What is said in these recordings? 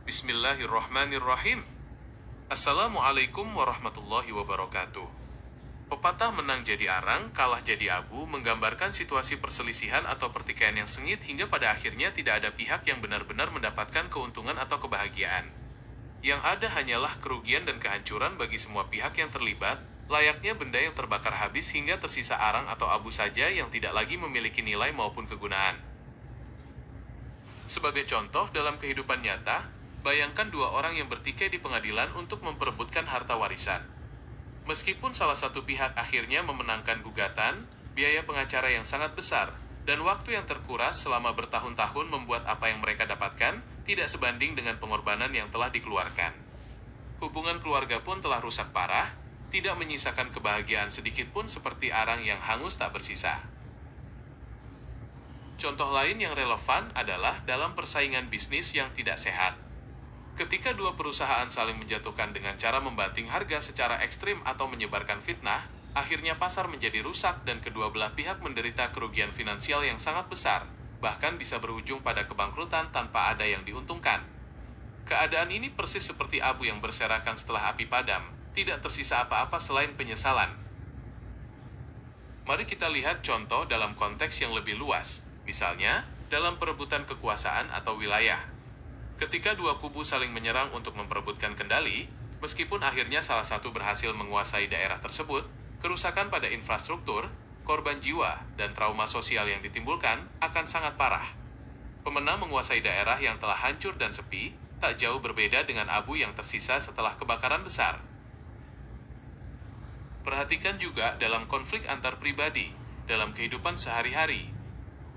Bismillahirrahmanirrahim. Assalamualaikum warahmatullahi wabarakatuh. Pepatah menang jadi arang, kalah jadi abu menggambarkan situasi perselisihan atau pertikaian yang sengit hingga pada akhirnya tidak ada pihak yang benar-benar mendapatkan keuntungan atau kebahagiaan. Yang ada hanyalah kerugian dan kehancuran bagi semua pihak yang terlibat, layaknya benda yang terbakar habis hingga tersisa arang atau abu saja yang tidak lagi memiliki nilai maupun kegunaan. Sebagai contoh dalam kehidupan nyata, bayangkan dua orang yang bertikai di pengadilan untuk memperebutkan harta warisan. Meskipun salah satu pihak akhirnya memenangkan gugatan, biaya pengacara yang sangat besar, dan waktu yang terkuras selama bertahun-tahun membuat apa yang mereka dapatkan tidak sebanding dengan pengorbanan yang telah dikeluarkan. Hubungan keluarga pun telah rusak parah, tidak menyisakan kebahagiaan sedikit pun seperti arang yang hangus tak bersisa. Contoh lain yang relevan adalah dalam persaingan bisnis yang tidak sehat. Ketika dua perusahaan saling menjatuhkan dengan cara membanting harga secara ekstrim atau menyebarkan fitnah, akhirnya pasar menjadi rusak dan kedua belah pihak menderita kerugian finansial yang sangat besar, bahkan bisa berujung pada kebangkrutan tanpa ada yang diuntungkan. Keadaan ini persis seperti abu yang berserakan setelah api padam, tidak tersisa apa-apa selain penyesalan. Mari kita lihat contoh dalam konteks yang lebih luas, misalnya dalam perebutan kekuasaan atau wilayah. Ketika dua kubu saling menyerang untuk memperebutkan kendali, meskipun akhirnya salah satu berhasil menguasai daerah tersebut, kerusakan pada infrastruktur, korban jiwa, dan trauma sosial yang ditimbulkan akan sangat parah. Pemenang menguasai daerah yang telah hancur dan sepi, tak jauh berbeda dengan abu yang tersisa setelah kebakaran besar. Perhatikan juga dalam konflik antar pribadi, dalam kehidupan sehari-hari.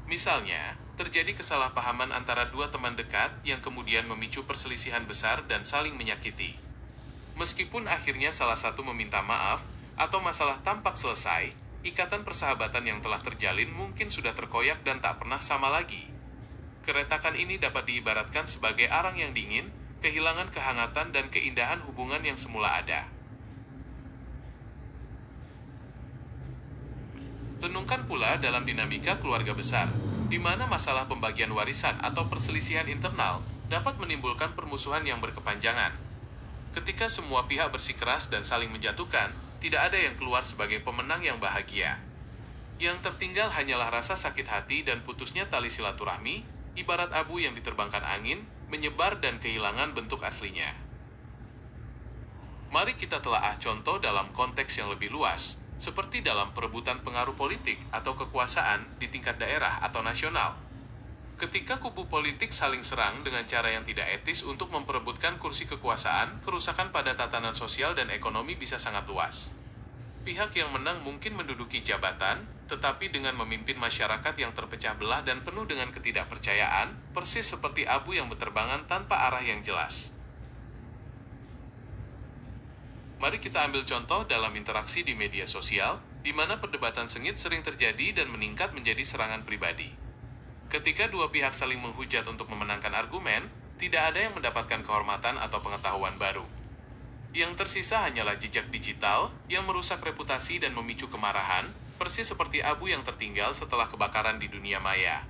Misalnya, terjadi kesalahpahaman antara dua teman dekat yang kemudian memicu perselisihan besar dan saling menyakiti. Meskipun akhirnya salah satu meminta maaf, atau masalah tampak selesai, ikatan persahabatan yang telah terjalin mungkin sudah terkoyak dan tak pernah sama lagi. Keretakan ini dapat diibaratkan sebagai arang yang dingin, kehilangan kehangatan dan keindahan hubungan yang semula ada. Renungkan pula dalam dinamika keluarga besar, di mana masalah pembagian warisan atau perselisihan internal dapat menimbulkan permusuhan yang berkepanjangan. Ketika semua pihak bersikeras dan saling menjatuhkan, tidak ada yang keluar sebagai pemenang yang bahagia. Yang tertinggal hanyalah rasa sakit hati dan putusnya tali silaturahmi, ibarat abu yang diterbangkan angin, menyebar dan kehilangan bentuk aslinya. Mari kita telaah contoh dalam konteks yang lebih luas, seperti dalam perebutan pengaruh politik atau kekuasaan di tingkat daerah atau nasional. Ketika kubu politik saling serang dengan cara yang tidak etis untuk memperebutkan kursi kekuasaan, kerusakan pada tatanan sosial dan ekonomi bisa sangat luas. Pihak yang menang mungkin menduduki jabatan, tetapi dengan memimpin masyarakat yang terpecah belah dan penuh dengan ketidakpercayaan, persis seperti abu yang berterbangan tanpa arah yang jelas. Mari kita ambil contoh dalam interaksi di media sosial, di mana perdebatan sengit sering terjadi dan meningkat menjadi serangan pribadi. Ketika dua pihak saling menghujat untuk memenangkan argumen, tidak ada yang mendapatkan kehormatan atau pengetahuan baru. Yang tersisa hanyalah jejak digital yang merusak reputasi dan memicu kemarahan, persis seperti abu yang tertinggal setelah kebakaran di dunia maya.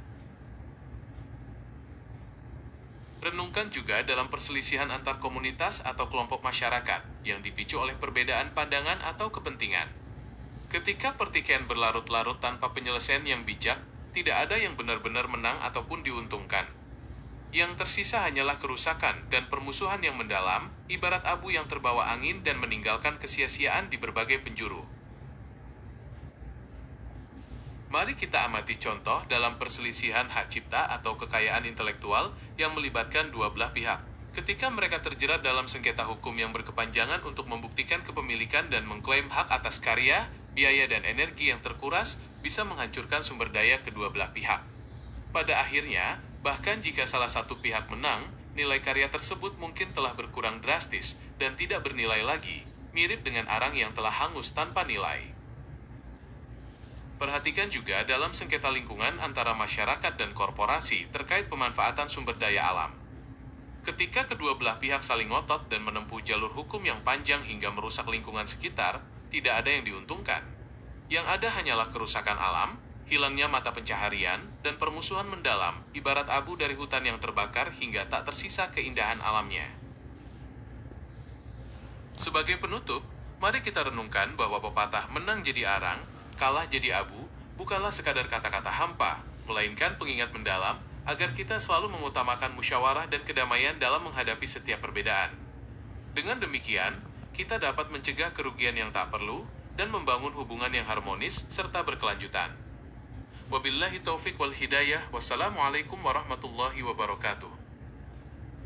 Renungkan juga dalam perselisihan antar komunitas atau kelompok masyarakat yang dipicu oleh perbedaan pandangan atau kepentingan. Ketika pertikaian berlarut-larut tanpa penyelesaian yang bijak, tidak ada yang benar-benar menang ataupun diuntungkan. Yang tersisa hanyalah kerusakan dan permusuhan yang mendalam, ibarat abu yang terbawa angin dan meninggalkan kesia-siaan di berbagai penjuru. Mari kita amati contoh dalam perselisihan hak cipta atau kekayaan intelektual yang melibatkan dua belah pihak. Ketika mereka terjerat dalam sengketa hukum yang berkepanjangan untuk membuktikan kepemilikan dan mengklaim hak atas karya, biaya dan energi yang terkuras, bisa menghancurkan sumber daya kedua belah pihak. Pada akhirnya, bahkan jika salah satu pihak menang, nilai karya tersebut mungkin telah berkurang drastis dan tidak bernilai lagi, mirip dengan arang yang telah hangus tanpa nilai. Perhatikan juga dalam sengketa lingkungan antara masyarakat dan korporasi terkait pemanfaatan sumber daya alam. Ketika kedua belah pihak saling ngotot dan menempuh jalur hukum yang panjang hingga merusak lingkungan sekitar, tidak ada yang diuntungkan. Yang ada hanyalah kerusakan alam, hilangnya mata pencaharian, dan permusuhan mendalam, ibarat abu dari hutan yang terbakar hingga tak tersisa keindahan alamnya. Sebagai penutup, mari kita renungkan bahwa pepatah menang jadi arang, kalah jadi abu, bukanlah sekadar kata-kata hampa, melainkan pengingat mendalam, agar kita selalu mengutamakan musyawarah dan kedamaian dalam menghadapi setiap perbedaan. Dengan demikian, kita dapat mencegah kerugian yang tak perlu, dan membangun hubungan yang harmonis serta berkelanjutan. Wabillahi taufik wal hidayah. Wassalamualaikum warahmatullahi wabarakatuh.